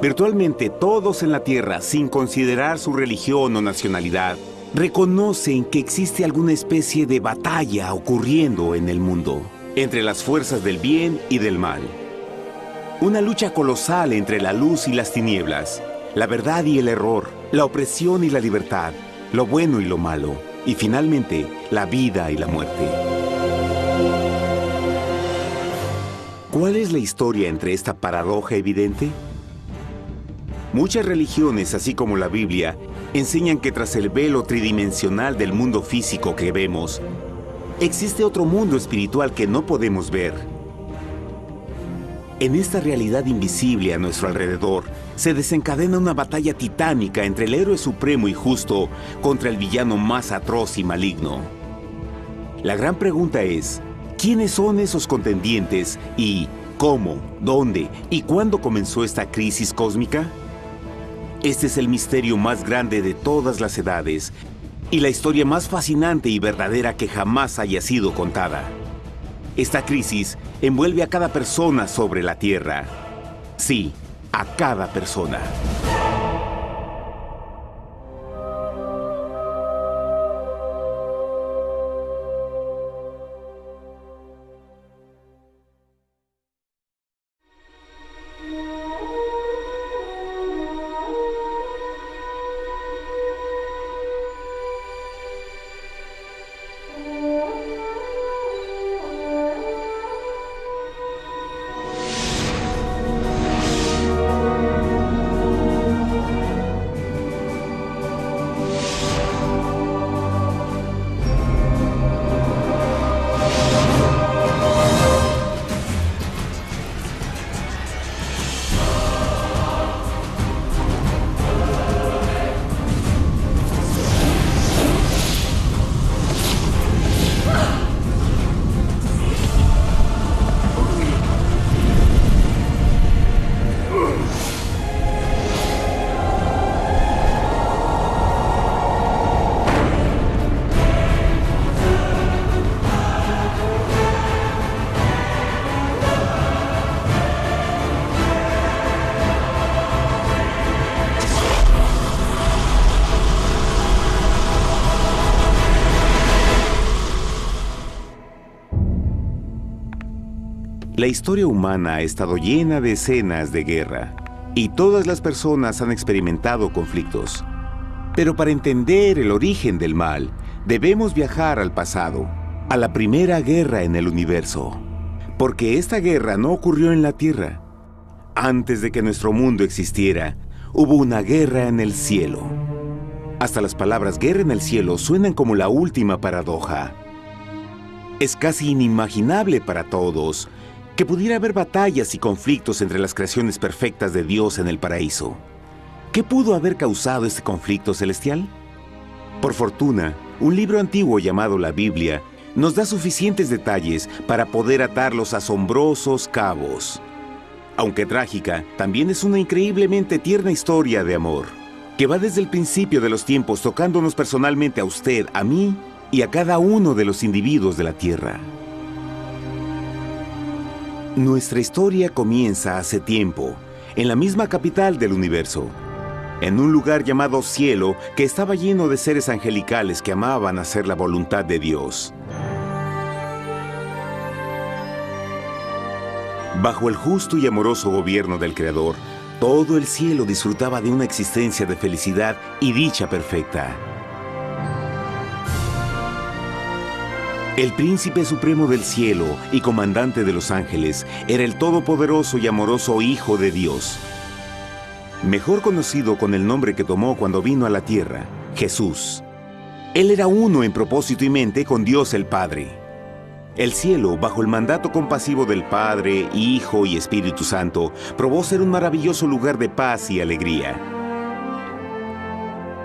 Virtualmente todos en la Tierra, sin considerar su religión o nacionalidad, reconocen que existe alguna especie de batalla ocurriendo en el mundo, entre las fuerzas del bien y del mal. Una lucha colosal entre la luz y las tinieblas, la verdad y el error, la opresión y la libertad, lo bueno y lo malo, y finalmente, la vida y la muerte. ¿Cuál es la historia entre esta paradoja evidente? Muchas religiones, así como la Biblia, enseñan que tras el velo tridimensional del mundo físico que vemos, existe otro mundo espiritual que no podemos ver. En esta realidad invisible a nuestro alrededor, se desencadena una batalla titánica entre el héroe supremo y justo contra el villano más atroz y maligno. La gran pregunta es, ¿quiénes son esos contendientes y cómo, dónde y cuándo comenzó esta crisis cósmica? Este es el misterio más grande de todas las edades y la historia más fascinante y verdadera que jamás haya sido contada. Esta crisis envuelve a cada persona sobre la Tierra. Sí, a cada persona. La historia humana ha estado llena de escenas de guerra, y todas las personas han experimentado conflictos. Pero para entender el origen del mal, debemos viajar al pasado, a la primera guerra en el universo. Porque esta guerra no ocurrió en la Tierra. Antes de que nuestro mundo existiera, hubo una guerra en el cielo. Hasta las palabras guerra en el cielo suenan como la última paradoja. Es casi inimaginable para todos que pudiera haber batallas y conflictos entre las creaciones perfectas de Dios en el paraíso. ¿Qué pudo haber causado este conflicto celestial? Por fortuna, un libro antiguo llamado la Biblia nos da suficientes detalles para poder atar los asombrosos cabos. Aunque trágica, también es una increíblemente tierna historia de amor, que va desde el principio de los tiempos tocándonos personalmente a usted, a mí y a cada uno de los individuos de la Tierra. Nuestra historia comienza hace tiempo, en la misma capital del universo, en un lugar llamado Cielo que estaba lleno de seres angelicales que amaban hacer la voluntad de Dios. Bajo el justo y amoroso gobierno del Creador, todo el cielo disfrutaba de una existencia de felicidad y dicha perfecta. El príncipe supremo del cielo y comandante de los ángeles era el todopoderoso y amoroso Hijo de Dios, mejor conocido con el nombre que tomó cuando vino a la tierra, Jesús. Él era uno en propósito y mente con Dios el Padre. El cielo, bajo el mandato compasivo del Padre, Hijo y Espíritu Santo, probó ser un maravilloso lugar de paz y alegría.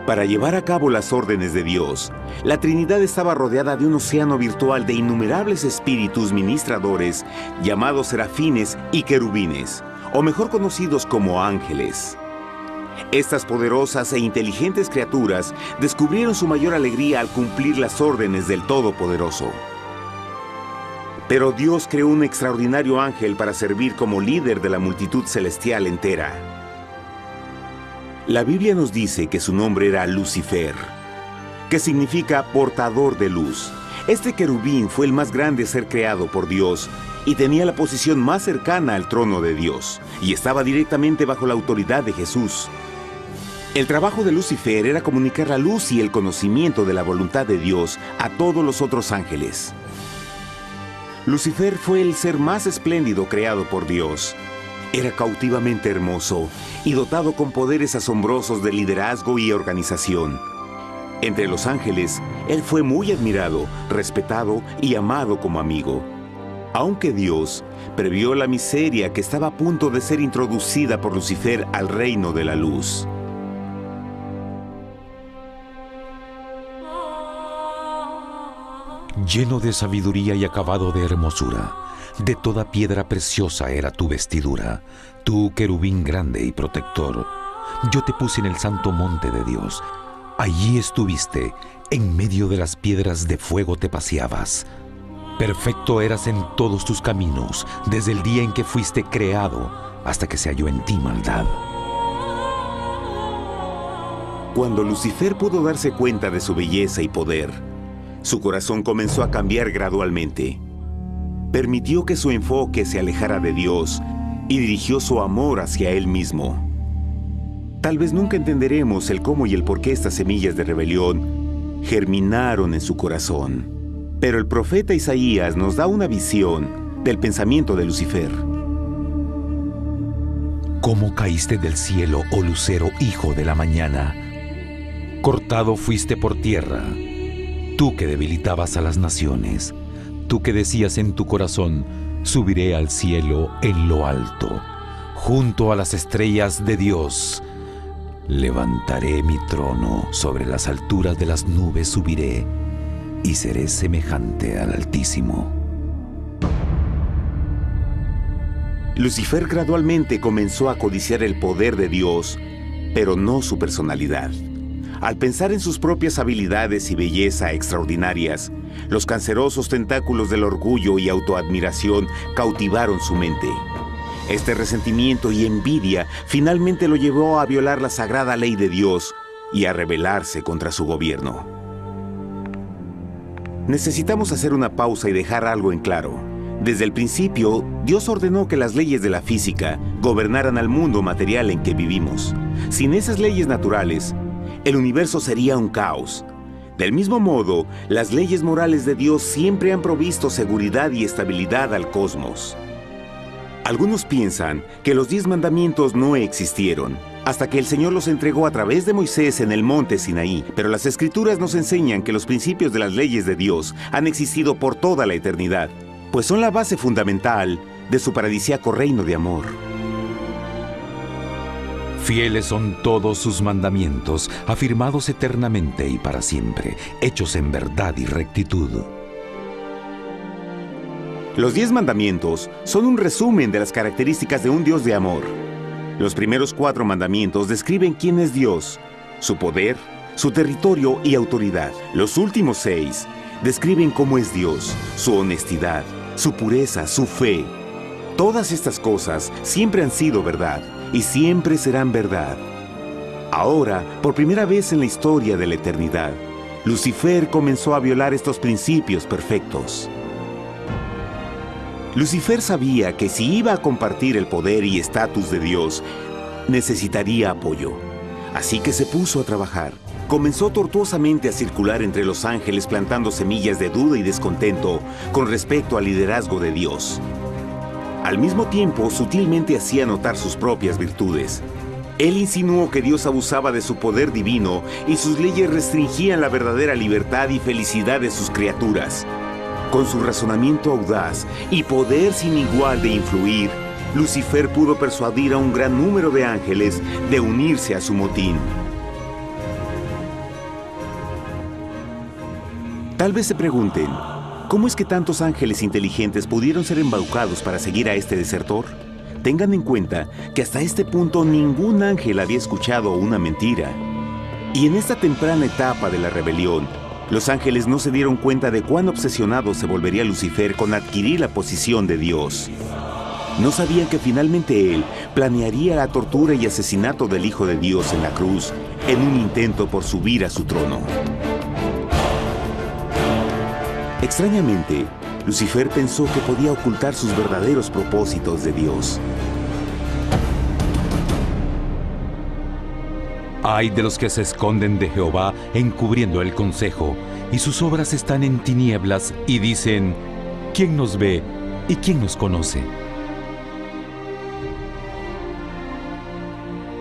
Para llevar a cabo las órdenes de Dios, la Trinidad estaba rodeada de un océano virtual de innumerables espíritus ministradores llamados serafines y querubines, o mejor conocidos como ángeles. Estas poderosas e inteligentes criaturas descubrieron su mayor alegría al cumplir las órdenes del Todopoderoso. Pero Dios creó un extraordinario ángel para servir como líder de la multitud celestial entera. La Biblia nos dice que su nombre era Lucifer, que significa portador de luz. Este querubín fue el más grande ser creado por Dios y tenía la posición más cercana al trono de Dios, y estaba directamente bajo la autoridad de Jesús. El trabajo de Lucifer era comunicar la luz y el conocimiento de la voluntad de Dios a todos los otros ángeles. Lucifer fue el ser más espléndido creado por Dios. Era cautivamente hermoso y dotado con poderes asombrosos de liderazgo y organización. Entre los ángeles, él fue muy admirado, respetado y amado como amigo. Aunque Dios previó la miseria que estaba a punto de ser introducida por Lucifer al reino de la luz. Lleno de sabiduría y acabado de hermosura, de toda piedra preciosa era tu vestidura, tú querubín grande y protector. Yo te puse en el santo monte de Dios. Allí estuviste, en medio de las piedras de fuego te paseabas. Perfecto eras en todos tus caminos, desde el día en que fuiste creado, hasta que se halló en ti maldad. Cuando Lucifer pudo darse cuenta de su belleza y poder, su corazón comenzó a cambiar gradualmente. Permitió que su enfoque se alejara de Dios y dirigió su amor hacia él mismo. Tal vez nunca entenderemos el cómo y el por qué estas semillas de rebelión germinaron en su corazón. Pero el profeta Isaías nos da una visión del pensamiento de Lucifer. ¿Cómo caíste del cielo, oh lucero, hijo de la mañana? Cortado fuiste por tierra, tú que debilitabas a las naciones, tú que decías en tu corazón, subiré al cielo en lo alto, junto a las estrellas de Dios. Levantaré mi trono, sobre las alturas de las nubes subiré, y seré semejante al Altísimo. Lucifer gradualmente comenzó a codiciar el poder de Dios, pero no su personalidad. Al pensar en sus propias habilidades y belleza extraordinarias, los cancerosos tentáculos del orgullo y autoadmiración cautivaron su mente. Este resentimiento y envidia finalmente lo llevó a violar la sagrada ley de Dios y a rebelarse contra su gobierno. Necesitamos hacer una pausa y dejar algo en claro. Desde el principio, Dios ordenó que las leyes de la física gobernaran al mundo material en que vivimos. Sin esas leyes naturales, el universo sería un caos. Del mismo modo, las leyes morales de Dios siempre han provisto seguridad y estabilidad al cosmos. Algunos piensan que los 10 mandamientos no existieron, hasta que el Señor los entregó a través de Moisés en el monte Sinaí, pero las Escrituras nos enseñan que los principios de las leyes de Dios han existido por toda la eternidad, pues son la base fundamental de su paradisíaco reino de amor. Fieles son todos sus mandamientos, afirmados eternamente y para siempre, hechos en verdad y rectitud. Los 10 mandamientos son un resumen de las características de un Dios de amor. Los primeros 4 mandamientos describen quién es Dios, su poder, su territorio y autoridad. Los últimos 6 describen cómo es Dios, su honestidad, su pureza, su fe. Todas estas cosas siempre han sido verdad y siempre serán verdad. Ahora, por primera vez en la historia de la eternidad, Lucifer comenzó a violar estos principios perfectos. Lucifer sabía que si iba a compartir el poder y estatus de Dios, necesitaría apoyo. Así que se puso a trabajar. Comenzó tortuosamente a circular entre los ángeles plantando semillas de duda y descontento con respecto al liderazgo de Dios. Al mismo tiempo, sutilmente hacía notar sus propias virtudes. Él insinuó que Dios abusaba de su poder divino y sus leyes restringían la verdadera libertad y felicidad de sus criaturas. Con su razonamiento audaz y poder sin igual de influir, Lucifer pudo persuadir a un gran número de ángeles de unirse a su motín. Tal vez se pregunten, ¿cómo es que tantos ángeles inteligentes pudieron ser embaucados para seguir a este desertor? Tengan en cuenta que hasta este punto ningún ángel había escuchado una mentira. Y en esta temprana etapa de la rebelión, los ángeles no se dieron cuenta de cuán obsesionado se volvería Lucifer con adquirir la posición de Dios. No sabían que finalmente él planearía la tortura y asesinato del Hijo de Dios en la cruz en un intento por subir a su trono. Extrañamente, Lucifer pensó que podía ocultar sus verdaderos propósitos de Dios. Ay de los que se esconden de Jehová encubriendo el consejo, y sus obras están en tinieblas, y dicen: ¿quién nos ve y quién nos conoce?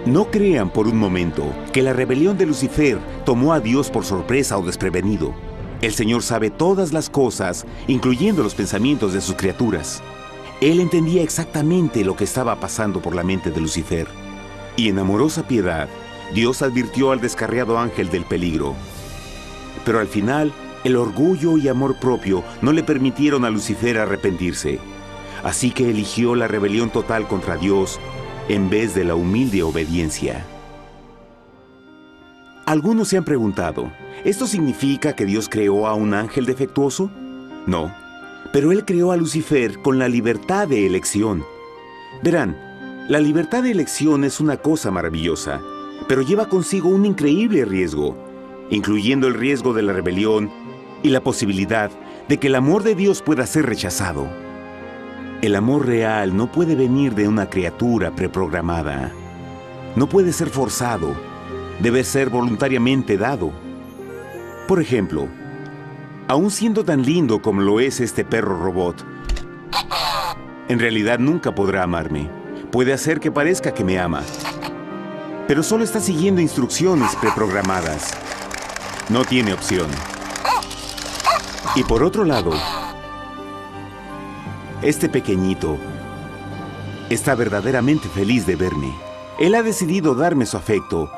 No crean por un momento que la rebelión de Lucifer tomó a Dios por sorpresa o desprevenido. El Señor sabe todas las cosas, incluyendo los pensamientos de sus criaturas. Él entendía exactamente lo que estaba pasando por la mente de Lucifer. Y en amorosa piedad, Dios advirtió al descarriado ángel del peligro. Pero al final, el orgullo y amor propio no le permitieron a Lucifer arrepentirse. Así que eligió la rebelión total contra Dios en vez de la humilde obediencia. Algunos se han preguntado, ¿esto significa que Dios creó a un ángel defectuoso? No, pero Él creó a Lucifer con la libertad de elección. Verán, la libertad de elección es una cosa maravillosa, pero lleva consigo un increíble riesgo, incluyendo el riesgo de la rebelión y la posibilidad de que el amor de Dios pueda ser rechazado. El amor real no puede venir de una criatura preprogramada. No puede ser forzado. Debe ser voluntariamente dado. Por ejemplo, aun siendo tan lindo como lo es este perro robot, en realidad nunca podrá amarme. Puede hacer que parezca que me ama, pero solo está siguiendo instrucciones preprogramadas. No tiene opción. Y por otro lado, este pequeñito está verdaderamente feliz de verme. Él ha decidido darme su afecto,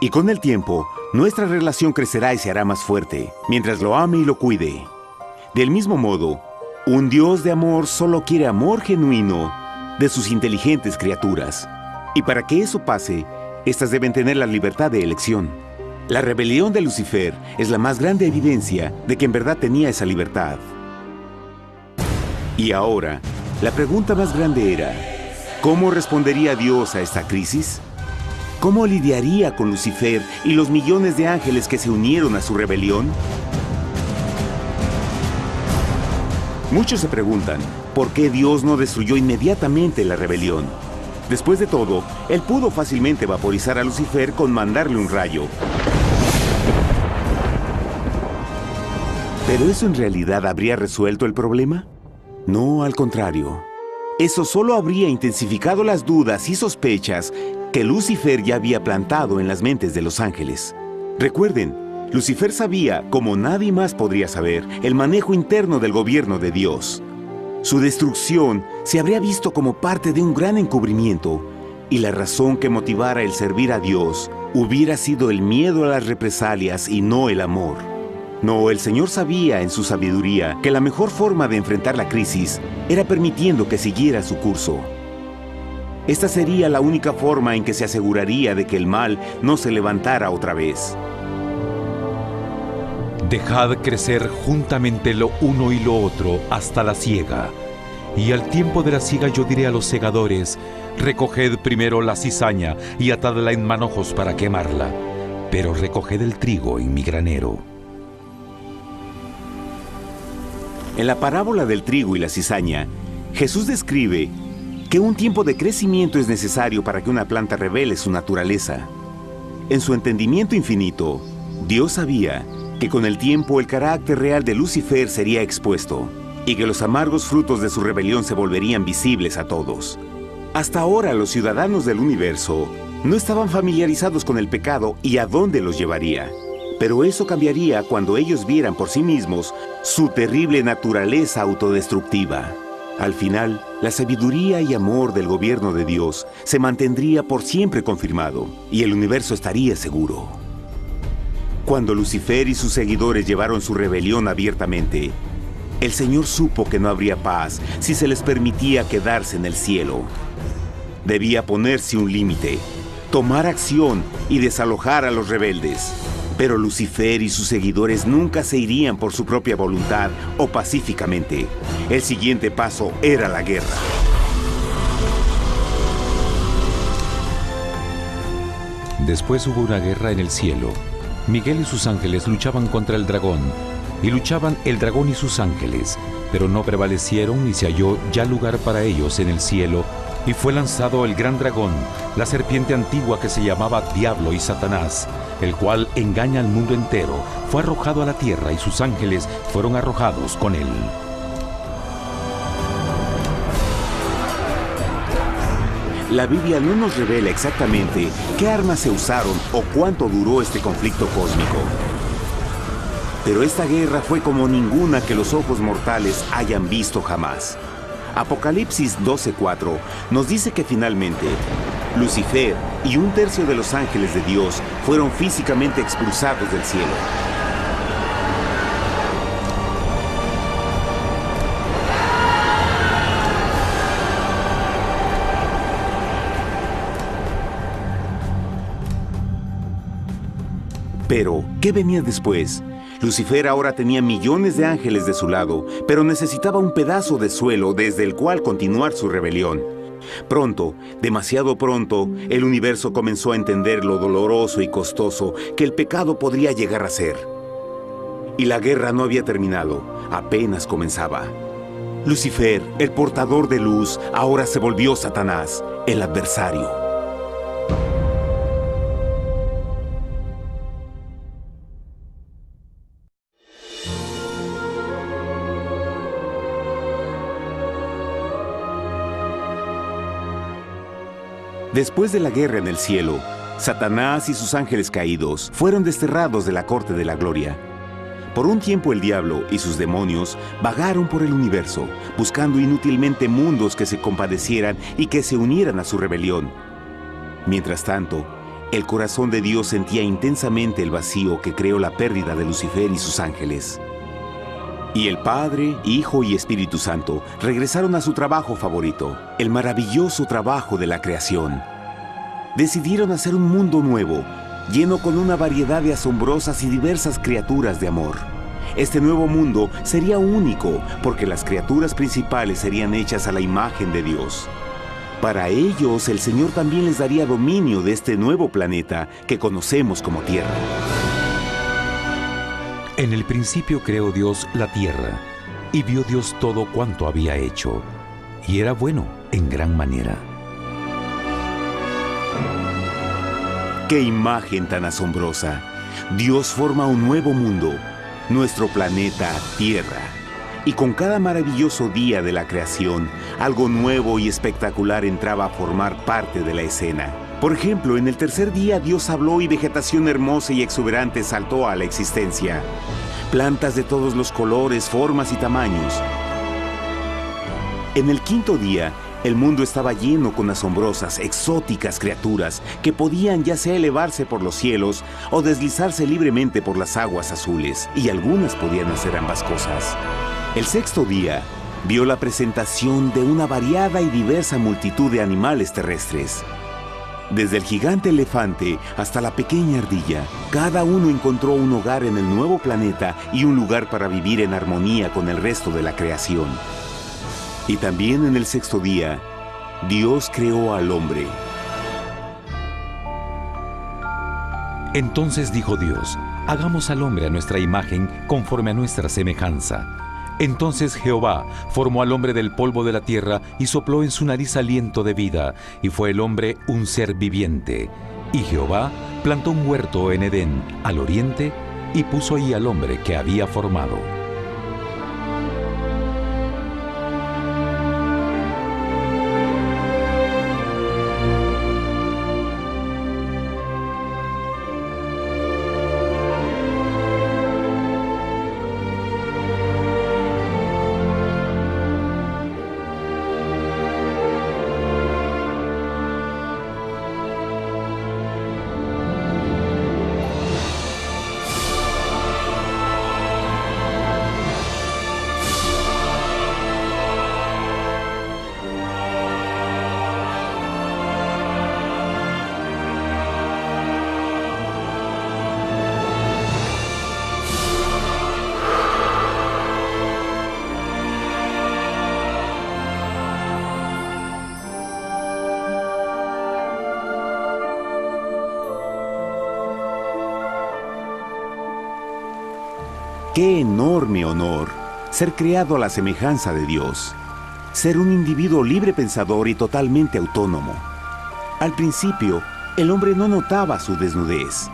y con el tiempo, nuestra relación crecerá y se hará más fuerte, mientras lo ame y lo cuide. Del mismo modo, un Dios de amor solo quiere amor genuino de sus inteligentes criaturas. Y para que eso pase, éstas deben tener la libertad de elección. La rebelión de Lucifer es la más grande evidencia de que en verdad tenía esa libertad. Y ahora, la pregunta más grande era, ¿cómo respondería Dios a esta crisis? ¿Cómo lidiaría con Lucifer y los millones de ángeles que se unieron a su rebelión? Muchos se preguntan, ¿por qué Dios no destruyó inmediatamente la rebelión? Después de todo, Él pudo fácilmente vaporizar a Lucifer con mandarle un rayo. ¿Pero eso en realidad habría resuelto el problema? No, al contrario. Eso solo habría intensificado las dudas y sospechas que Lucifer ya había plantado en las mentes de los ángeles. Recuerden, Lucifer sabía, como nadie más podría saber, el manejo interno del gobierno de Dios. Su destrucción se habría visto como parte de un gran encubrimiento, y la razón que motivara el servir a Dios hubiera sido el miedo a las represalias y no el amor. No, el Señor sabía en su sabiduría que la mejor forma de enfrentar la crisis era permitiendo que siguiera su curso. Esta sería la única forma en que se aseguraría de que el mal no se levantara otra vez. Dejad crecer juntamente lo uno y lo otro hasta la siega. Y al tiempo de la siega yo diré a los segadores: recoged primero la cizaña y atadla en manojos para quemarla, pero recoged el trigo en mi granero. En la parábola del trigo y la cizaña, Jesús describe que un tiempo de crecimiento es necesario para que una planta revele su naturaleza. En su entendimiento infinito, Dios sabía que con el tiempo el carácter real de Lucifer sería expuesto y que los amargos frutos de su rebelión se volverían visibles a todos. Hasta ahora los ciudadanos del universo no estaban familiarizados con el pecado y a dónde los llevaría. Pero eso cambiaría cuando ellos vieran por sí mismos su terrible naturaleza autodestructiva. Al final, la sabiduría y amor del gobierno de Dios se mantendría por siempre confirmado y el universo estaría seguro. Cuando Lucifer y sus seguidores llevaron su rebelión abiertamente, el Señor supo que no habría paz si se les permitía quedarse en el cielo. Debía ponerse un límite, tomar acción y desalojar a los rebeldes. Pero Lucifer y sus seguidores nunca se irían por su propia voluntad o pacíficamente. El siguiente paso era la guerra. Después hubo una guerra en el cielo. Miguel y sus ángeles luchaban contra el dragón, y luchaban el dragón y sus ángeles, pero no prevalecieron y se halló ya lugar para ellos en el cielo, y fue lanzado el gran dragón, la serpiente antigua que se llamaba Diablo y Satanás, el cual engaña al mundo entero. Fue arrojado a la tierra y sus ángeles fueron arrojados con él. La Biblia no nos revela exactamente qué armas se usaron o cuánto duró este conflicto cósmico. Pero esta guerra fue como ninguna que los ojos mortales hayan visto jamás. Apocalipsis 12:4 nos dice que finalmente Lucifer y un tercio de los ángeles de Dios fueron físicamente expulsados del cielo. Pero, ¿qué venía después? Lucifer ahora tenía millones de ángeles de su lado, pero necesitaba un pedazo de suelo desde el cual continuar su rebelión. Pronto, demasiado pronto, el universo comenzó a entender lo doloroso y costoso que el pecado podría llegar a ser. Y la guerra no había terminado, apenas comenzaba. Lucifer, el portador de luz, ahora se volvió Satanás, el adversario. Después de la guerra en el cielo, Satanás y sus ángeles caídos fueron desterrados de la corte de la gloria. Por un tiempo el diablo y sus demonios vagaron por el universo, buscando inútilmente mundos que se compadecieran y que se unieran a su rebelión. Mientras tanto, el corazón de Dios sentía intensamente el vacío que creó la pérdida de Lucifer y sus ángeles. Y el Padre, Hijo y Espíritu Santo regresaron a su trabajo favorito, el maravilloso trabajo de la creación. Decidieron hacer un mundo nuevo, lleno con una variedad de asombrosas y diversas criaturas de amor. Este nuevo mundo sería único, porque las criaturas principales serían hechas a la imagen de Dios. Para ellos, el Señor también les daría dominio de este nuevo planeta que conocemos como Tierra. En el principio creó Dios la tierra, y vio Dios todo cuanto había hecho, y era bueno en gran manera. ¡Qué imagen tan asombrosa! Dios forma un nuevo mundo, nuestro planeta Tierra. Y con cada maravilloso día de la creación, algo nuevo y espectacular entraba a formar parte de la escena. Por ejemplo, en el tercer día Dios habló y vegetación hermosa y exuberante saltó a la existencia. Plantas de todos los colores, formas y tamaños. En el quinto día, el mundo estaba lleno con asombrosas, exóticas criaturas que podían ya sea elevarse por los cielos o deslizarse libremente por las aguas azules, y algunas podían hacer ambas cosas. El sexto día vio la presentación de una variada y diversa multitud de animales terrestres. Desde el gigante elefante hasta la pequeña ardilla, cada uno encontró un hogar en el nuevo planeta y un lugar para vivir en armonía con el resto de la creación. Y también en el sexto día, Dios creó al hombre. Entonces dijo Dios: hagamos al hombre a nuestra imagen, conforme a nuestra semejanza. Entonces Jehová formó al hombre del polvo de la tierra y sopló en su nariz aliento de vida, y fue el hombre un ser viviente. Y Jehová plantó un huerto en Edén, al oriente, y puso ahí al hombre que había formado. ¡Qué enorme honor! Ser creado a la semejanza de Dios. Ser un individuo libre pensador y totalmente autónomo. Al principio, el hombre no notaba su desnudez.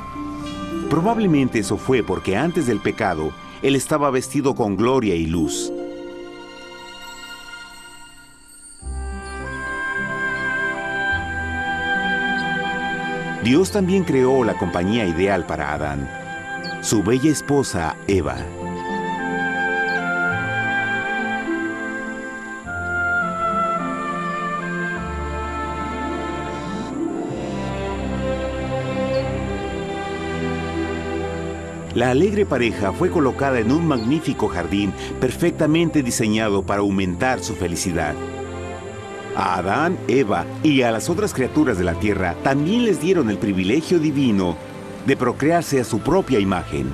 Probablemente eso fue porque antes del pecado, él estaba vestido con gloria y luz. Dios también creó la compañía ideal para Adán, su bella esposa Eva. La alegre pareja fue colocada en un magnífico jardín perfectamente diseñado para aumentar su felicidad. A Adán, Eva y a las otras criaturas de la tierra también les dieron el privilegio divino de procrearse a su propia imagen.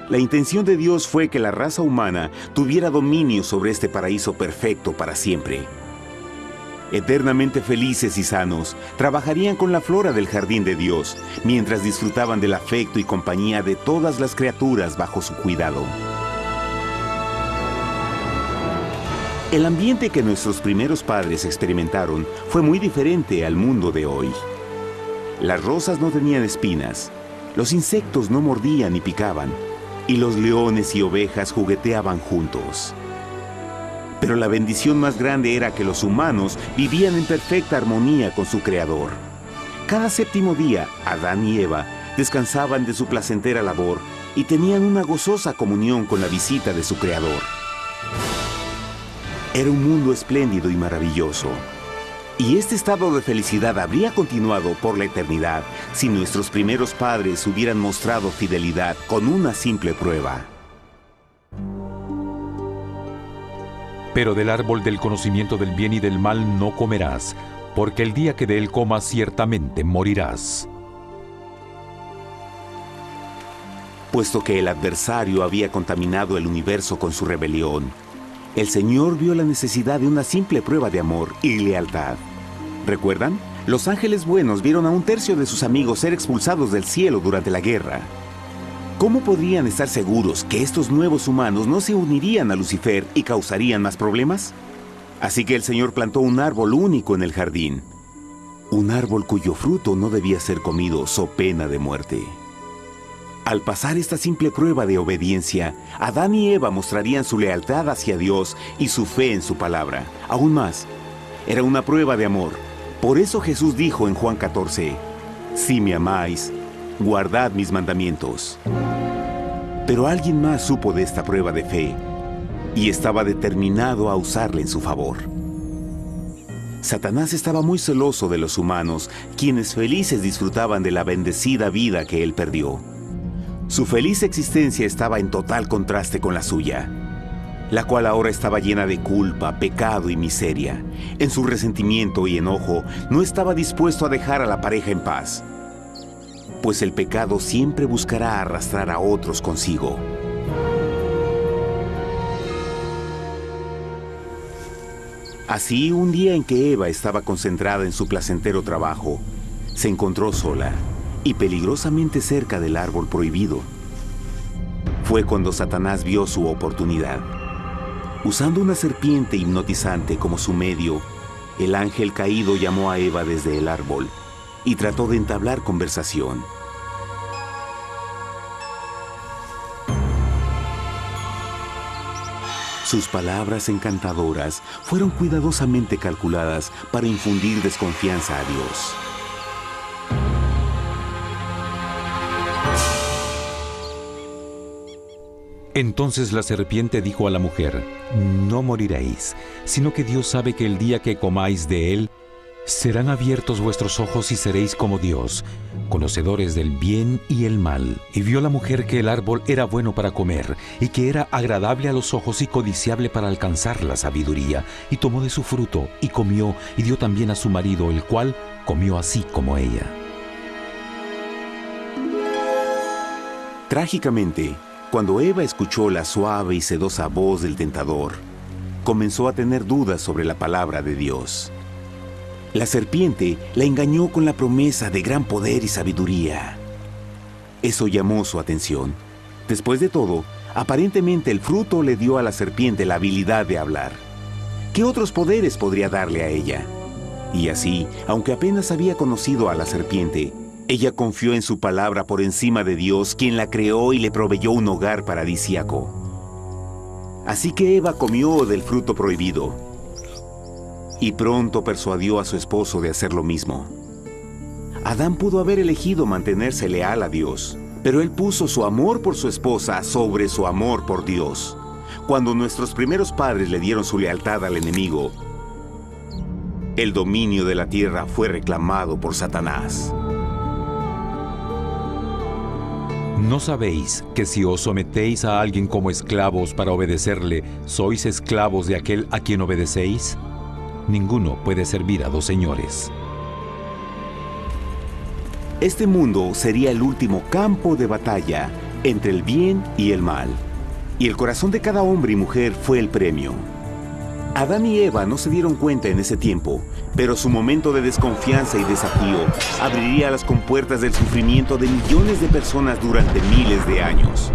La intención de Dios fue que la raza humana tuviera dominio sobre este paraíso perfecto para siempre. Eternamente felices y sanos, trabajarían con la flora del jardín de Dios, mientras disfrutaban del afecto y compañía de todas las criaturas bajo su cuidado. El ambiente que nuestros primeros padres experimentaron fue muy diferente al mundo de hoy. Las rosas no tenían espinas, los insectos no mordían ni picaban, y los leones y ovejas jugueteaban juntos. Pero la bendición más grande era que los humanos vivían en perfecta armonía con su Creador. Cada séptimo día, Adán y Eva descansaban de su placentera labor y tenían una gozosa comunión con la visita de su Creador. Era un mundo espléndido y maravilloso. Y este estado de felicidad habría continuado por la eternidad si nuestros primeros padres hubieran mostrado fidelidad con una simple prueba. Pero del árbol del conocimiento del bien y del mal no comerás, porque el día que de él comas ciertamente morirás. Puesto que el adversario había contaminado el universo con su rebelión, el Señor vio la necesidad de una simple prueba de amor y lealtad. ¿Recuerdan? Los ángeles buenos vieron a un tercio de sus amigos ser expulsados del cielo durante la guerra. ¿Cómo podrían estar seguros que estos nuevos humanos no se unirían a Lucifer y causarían más problemas? Así que el Señor plantó un árbol único en el jardín. Un árbol cuyo fruto no debía ser comido so pena de muerte. Al pasar esta simple prueba de obediencia, Adán y Eva mostrarían su lealtad hacia Dios y su fe en su palabra. Aún más, era una prueba de amor. Por eso Jesús dijo en Juan 14, «Si me amáis, guardad mis mandamientos». Pero alguien más supo de esta prueba de fe y estaba determinado a usarla en su favor. Satanás estaba muy celoso de los humanos, quienes felices disfrutaban de la bendecida vida que él perdió. Su feliz existencia estaba en total contraste con la suya, la cual ahora estaba llena de culpa, pecado y miseria. En su resentimiento y enojo, no estaba dispuesto a dejar a la pareja en paz, pues el pecado siempre buscará arrastrar a otros consigo. Así, un día en que Eva estaba concentrada en su placentero trabajo, se encontró sola y peligrosamente cerca del árbol prohibido. Fue cuando Satanás vio su oportunidad. Usando una serpiente hipnotizante como su medio, el ángel caído llamó a Eva desde el árbol y trató de entablar conversación. Sus palabras encantadoras fueron cuidadosamente calculadas para infundir desconfianza a Dios. Entonces la serpiente dijo a la mujer, «No moriréis, sino que Dios sabe que el día que comáis de él, serán abiertos vuestros ojos y seréis como Dios, conocedores del bien y el mal». Y vio la mujer que el árbol era bueno para comer, y que era agradable a los ojos y codiciable para alcanzar la sabiduría, y tomó de su fruto, y comió, y dio también a su marido, el cual comió así como ella. Trágicamente, cuando Eva escuchó la suave y sedosa voz del tentador, comenzó a tener dudas sobre la palabra de Dios. La serpiente la engañó con la promesa de gran poder y sabiduría. Eso llamó su atención. Después de todo, aparentemente el fruto le dio a la serpiente la habilidad de hablar. ¿Qué otros poderes podría darle a ella? Y así, aunque apenas había conocido a la serpiente, ella confió en su palabra por encima de Dios, quien la creó y le proveyó un hogar paradisíaco. Así que Eva comió del fruto prohibido y pronto persuadió a su esposo de hacer lo mismo. Adán pudo haber elegido mantenerse leal a Dios, pero él puso su amor por su esposa sobre su amor por Dios. Cuando nuestros primeros padres le dieron su lealtad al enemigo, el dominio de la tierra fue reclamado por Satanás. ¿No sabéis que si os sometéis a alguien como esclavos para obedecerle, sois esclavos de aquel a quien obedecéis? Ninguno puede servir a dos señores. Este mundo sería el último campo de batalla entre el bien y el mal. Y el corazón de cada hombre y mujer fue el premio. Adán y Eva no se dieron cuenta en ese tiempo, pero su momento de desconfianza y desafío abriría las compuertas del sufrimiento de millones de personas durante miles de años.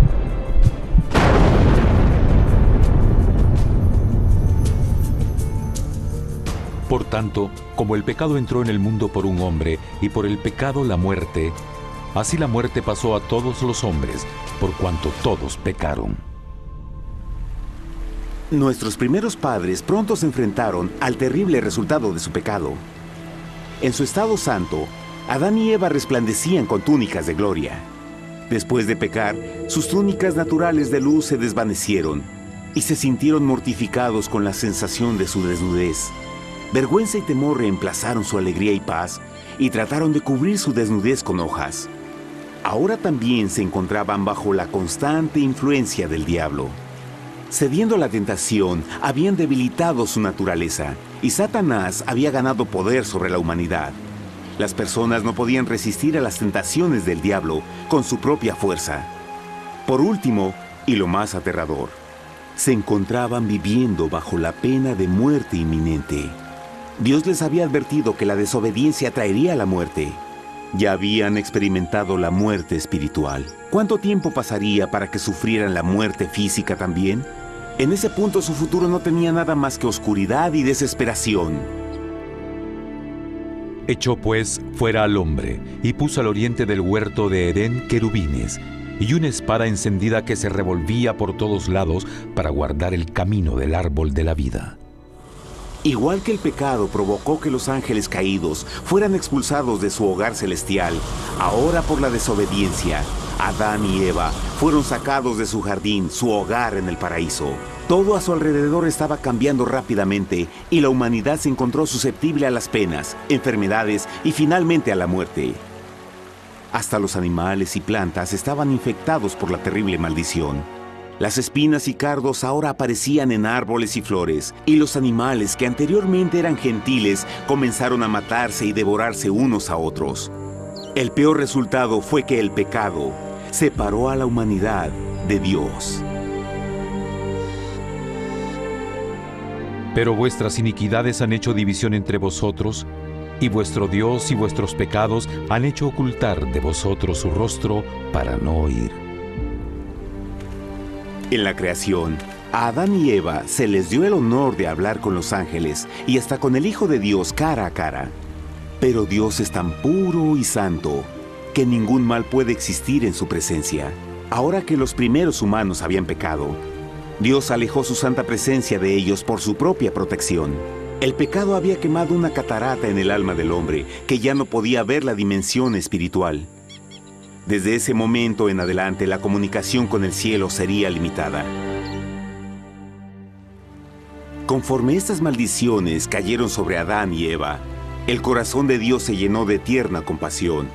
Por tanto, como el pecado entró en el mundo por un hombre, y por el pecado la muerte, así la muerte pasó a todos los hombres, por cuanto todos pecaron. Nuestros primeros padres pronto se enfrentaron al terrible resultado de su pecado. En su estado santo, Adán y Eva resplandecían con túnicas de gloria. Después de pecar, sus túnicas naturales de luz se desvanecieron y se sintieron mortificados con la sensación de su desnudez. Vergüenza y temor reemplazaron su alegría y paz y trataron de cubrir su desnudez con hojas. Ahora también se encontraban bajo la constante influencia del diablo. Cediendo a la tentación, habían debilitado su naturaleza y Satanás había ganado poder sobre la humanidad. Las personas no podían resistir a las tentaciones del diablo con su propia fuerza. Por último, y lo más aterrador, se encontraban viviendo bajo la pena de muerte inminente. Dios les había advertido que la desobediencia traería la muerte. Ya habían experimentado la muerte espiritual. ¿Cuánto tiempo pasaría para que sufrieran la muerte física también? En ese punto su futuro no tenía nada más que oscuridad y desesperación. Echó pues fuera al hombre, y puso al oriente del huerto de Edén querubines, y una espada encendida que se revolvía por todos lados para guardar el camino del árbol de la vida. Igual que el pecado provocó que los ángeles caídos fueran expulsados de su hogar celestial, ahora por la desobediencia, Adán y Eva fueron sacados de su jardín, su hogar en el paraíso. Todo a su alrededor estaba cambiando rápidamente y la humanidad se encontró susceptible a las penas, enfermedades y finalmente a la muerte. Hasta los animales y plantas estaban infectados por la terrible maldición. Las espinas y cardos ahora aparecían en árboles y flores, y los animales que anteriormente eran gentiles comenzaron a matarse y devorarse unos a otros. El peor resultado fue que el pecado separó a la humanidad de Dios. Pero vuestras iniquidades han hecho división entre vosotros, y vuestro Dios y vuestros pecados han hecho ocultar de vosotros su rostro para no oír. En la creación, a Adán y Eva se les dio el honor de hablar con los ángeles y hasta con el Hijo de Dios cara a cara. Pero Dios es tan puro y santo que ningún mal puede existir en su presencia. Ahora que los primeros humanos habían pecado, Dios alejó su santa presencia de ellos por su propia protección. El pecado había quemado una catarata en el alma del hombre que ya no podía ver la dimensión espiritual. Desde ese momento en adelante, la comunicación con el cielo sería limitada. Conforme estas maldiciones cayeron sobre Adán y Eva, el corazón de Dios se llenó de tierna compasión.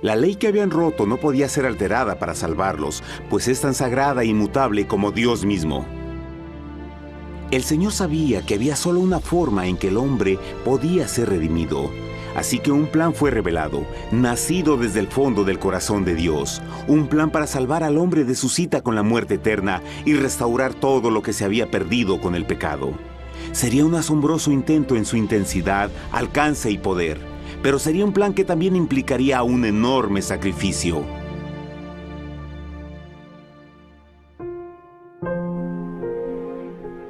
La ley que habían roto no podía ser alterada para salvarlos, pues es tan sagrada e inmutable como Dios mismo. El Señor sabía que había solo una forma en que el hombre podía ser redimido. Así que un plan fue revelado, nacido desde el fondo del corazón de Dios. Un plan para salvar al hombre de su cita con la muerte eterna y restaurar todo lo que se había perdido con el pecado. Sería un asombroso intento en su intensidad, alcance y poder, pero sería un plan que también implicaría un enorme sacrificio.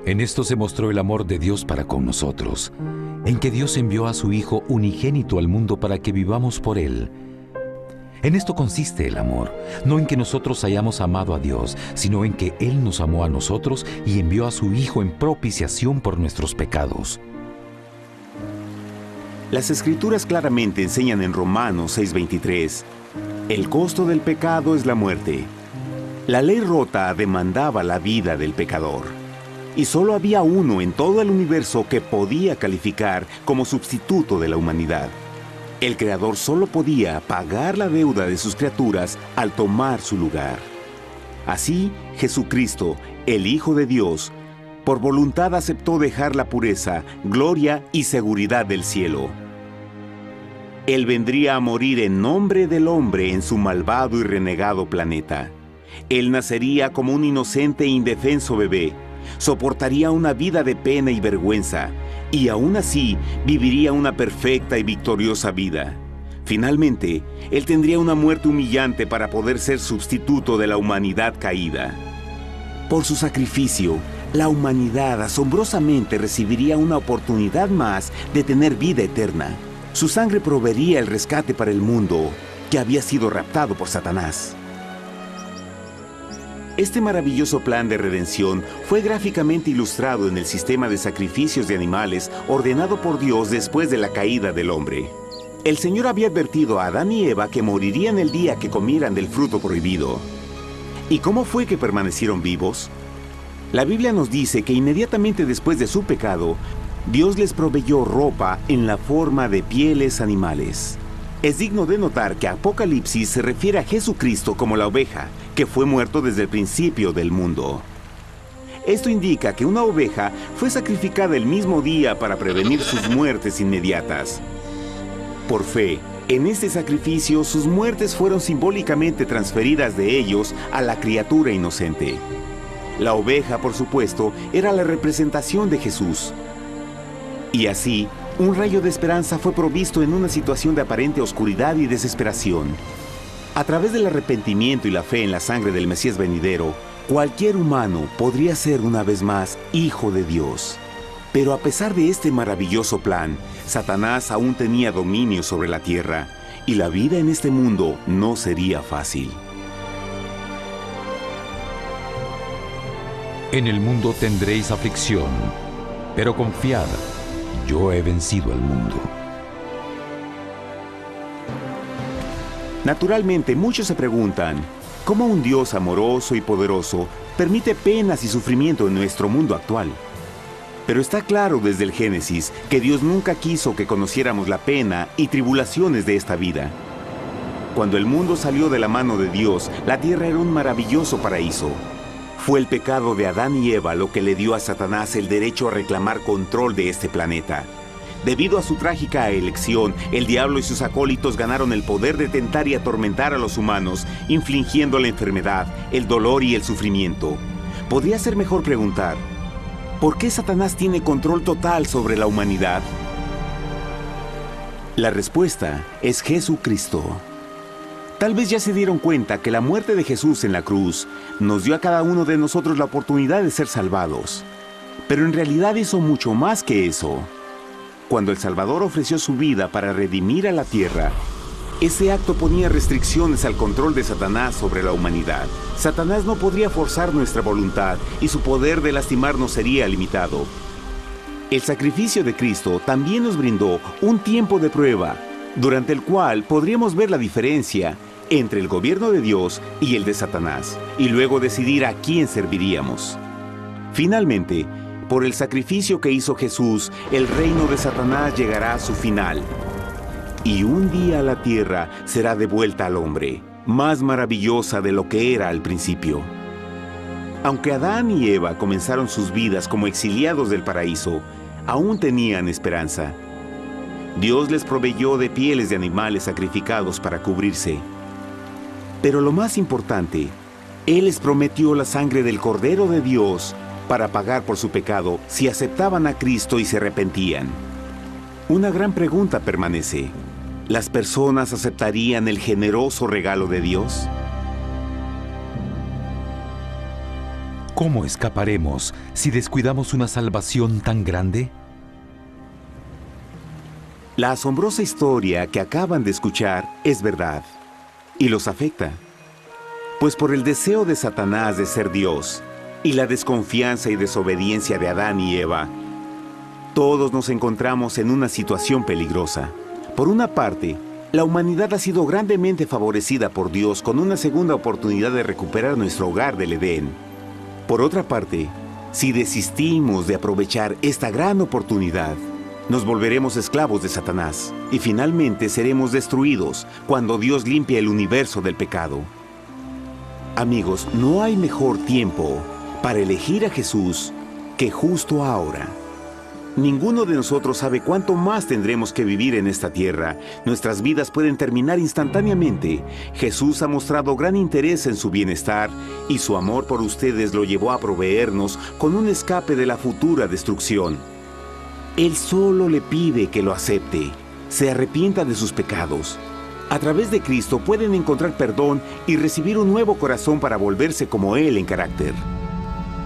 En esto se mostró el amor de Dios para con nosotros, en que Dios envió a su Hijo unigénito al mundo para que vivamos por Él. En esto consiste el amor, no en que nosotros hayamos amado a Dios, sino en que Él nos amó a nosotros y envió a su Hijo en propiciación por nuestros pecados. Las Escrituras claramente enseñan en Romanos 6:23, el costo del pecado es la muerte. La ley rota demandaba la vida del pecador. Y solo había uno en todo el universo que podía calificar como sustituto de la humanidad. El Creador solo podía pagar la deuda de sus criaturas al tomar su lugar. Así, Jesucristo, el Hijo de Dios, por voluntad aceptó dejar la pureza, gloria y seguridad del cielo. Él vendría a morir en nombre del hombre en su malvado y renegado planeta. Él nacería como un inocente e indefenso bebé, soportaría una vida de pena y vergüenza, y aún así viviría una perfecta y victoriosa vida. Finalmente, Él tendría una muerte humillante para poder ser sustituto de la humanidad caída. Por su sacrificio, la humanidad asombrosamente recibiría una oportunidad más de tener vida eterna. Su sangre proveería el rescate para el mundo que había sido raptado por Satanás. Este maravilloso plan de redención fue gráficamente ilustrado en el sistema de sacrificios de animales ordenado por Dios después de la caída del hombre. El Señor había advertido a Adán y Eva que morirían el día que comieran del fruto prohibido. ¿Y cómo fue que permanecieron vivos? La Biblia nos dice que inmediatamente después de su pecado, Dios les proveyó ropa en la forma de pieles animales. Es digno de notar que Apocalipsis se refiere a Jesucristo como la oveja, que fue muerto desde el principio del mundo. Esto indica que una oveja fue sacrificada el mismo día para prevenir sus muertes inmediatas. Por fe, en este sacrificio sus muertes fueron simbólicamente transferidas de ellos a la criatura inocente. La oveja, por supuesto, era la representación de Jesús. Y así, un rayo de esperanza fue provisto en una situación de aparente oscuridad y desesperación. A través del arrepentimiento y la fe en la sangre del Mesías venidero, cualquier humano podría ser una vez más hijo de Dios. Pero a pesar de este maravilloso plan, Satanás aún tenía dominio sobre la tierra, y la vida en este mundo no sería fácil. En el mundo tendréis aflicción, pero confiad, yo he vencido al mundo. Naturalmente, muchos se preguntan, ¿cómo un Dios amoroso y poderoso permite penas y sufrimiento en nuestro mundo actual? Pero está claro desde el Génesis que Dios nunca quiso que conociéramos la pena y tribulaciones de esta vida. Cuando el mundo salió de la mano de Dios, la tierra era un maravilloso paraíso. Fue el pecado de Adán y Eva lo que le dio a Satanás el derecho a reclamar control de este planeta. Debido a su trágica elección, el diablo y sus acólitos ganaron el poder de tentar y atormentar a los humanos, infligiendo la enfermedad, el dolor y el sufrimiento. Podría ser mejor preguntar, ¿por qué Satanás tiene control total sobre la humanidad? La respuesta es Jesucristo. Tal vez ya se dieron cuenta que la muerte de Jesús en la cruz nos dio a cada uno de nosotros la oportunidad de ser salvados. Pero en realidad hizo mucho más que eso. Cuando el Salvador ofreció su vida para redimir a la tierra, ese acto ponía restricciones al control de Satanás sobre la humanidad. Satanás no podría forzar nuestra voluntad y su poder de lastimarnos sería limitado. El sacrificio de Cristo también nos brindó un tiempo de prueba, durante el cual podríamos ver la diferencia entre el gobierno de Dios y el de Satanás, y luego decidir a quién serviríamos. Finalmente, por el sacrificio que hizo Jesús, el reino de Satanás llegará a su final. Y un día la tierra será devuelta al hombre, más maravillosa de lo que era al principio. Aunque Adán y Eva comenzaron sus vidas como exiliados del paraíso, aún tenían esperanza. Dios les proveyó de pieles de animales sacrificados para cubrirse. Pero lo más importante, Él les prometió la sangre del Cordero de Dios para pagar por su pecado si aceptaban a Cristo y se arrepentían. Una gran pregunta permanece. ¿Las personas aceptarían el generoso regalo de Dios? ¿Cómo escaparemos si descuidamos una salvación tan grande? La asombrosa historia que acaban de escuchar es verdad y los afecta. Pues por el deseo de Satanás de ser Dios y la desconfianza y desobediencia de Adán y Eva, todos nos encontramos en una situación peligrosa. Por una parte, la humanidad ha sido grandemente favorecida por Dios con una segunda oportunidad de recuperar nuestro hogar del Edén. Por otra parte, si desistimos de aprovechar esta gran oportunidad, nos volveremos esclavos de Satanás y finalmente seremos destruidos cuando Dios limpie el universo del pecado. Amigos, no hay mejor tiempo para elegir a Jesús que justo ahora. Ninguno de nosotros sabe cuánto más tendremos que vivir en esta tierra. Nuestras vidas pueden terminar instantáneamente. Jesús ha mostrado gran interés en su bienestar y su amor por ustedes lo llevó a proveernos con un escape de la futura destrucción. Él solo le pide que lo acepte, se arrepienta de sus pecados. A través de Cristo pueden encontrar perdón y recibir un nuevo corazón para volverse como Él en carácter.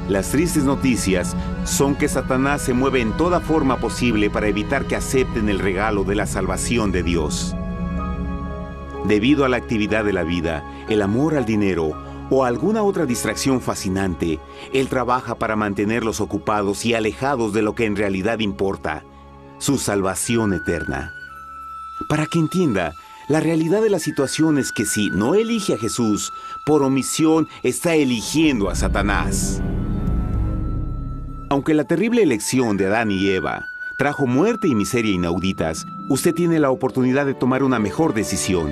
Las tristes noticias son que Satanás se mueve en toda forma posible para evitar que acepten el regalo de la salvación de Dios. Debido a la actividad de la vida, el amor al dinero o alguna otra distracción fascinante, Él trabaja para mantenerlos ocupados y alejados de lo que en realidad importa, su salvación eterna. Para que entienda, la realidad de la situación es que si no elige a Jesús, por omisión está eligiendo a Satanás. Aunque la terrible elección de Adán y Eva trajo muerte y miseria inauditas, usted tiene la oportunidad de tomar una mejor decisión.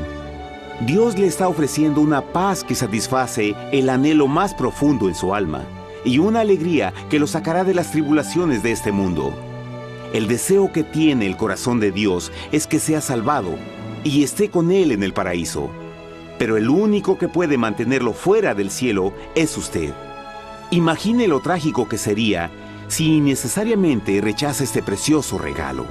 Dios le está ofreciendo una paz que satisface el anhelo más profundo en su alma y una alegría que lo sacará de las tribulaciones de este mundo. El deseo que tiene el corazón de Dios es que sea salvado y esté con Él en el paraíso. Pero el único que puede mantenerlo fuera del cielo es usted. Imagine lo trágico que sería si innecesariamente rechaza este precioso regalo.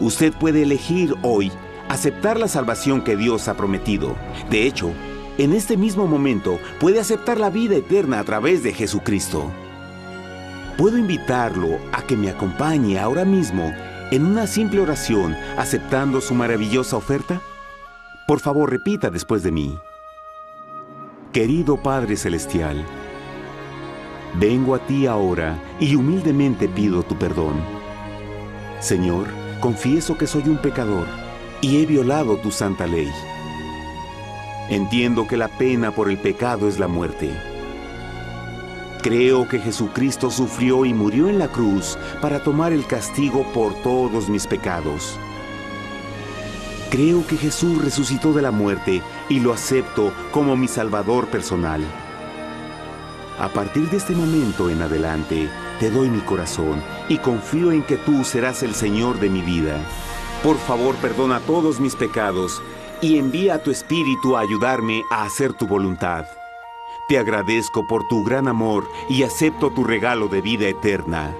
Usted puede elegir hoy aceptar la salvación que Dios ha prometido. De hecho, en este mismo momento puede aceptar la vida eterna a través de Jesucristo. ¿Puedo invitarlo a que me acompañe ahora mismo en una simple oración aceptando su maravillosa oferta? Por favor, repita después de mí. Querido Padre Celestial, vengo a ti ahora y humildemente pido tu perdón. Señor, confieso que soy un pecador y he violado tu santa ley. Entiendo que la pena por el pecado es la muerte. Creo que Jesucristo sufrió y murió en la cruz para tomar el castigo por todos mis pecados. Creo que Jesús resucitó de la muerte y lo acepto como mi Salvador personal. A partir de este momento en adelante, te doy mi corazón y confío en que tú serás el Señor de mi vida. Por favor, perdona todos mis pecados y envía a tu Espíritu a ayudarme a hacer tu voluntad. Te agradezco por tu gran amor y acepto tu regalo de vida eterna.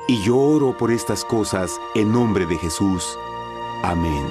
Y yo oro por estas cosas en nombre de Jesús. Amén.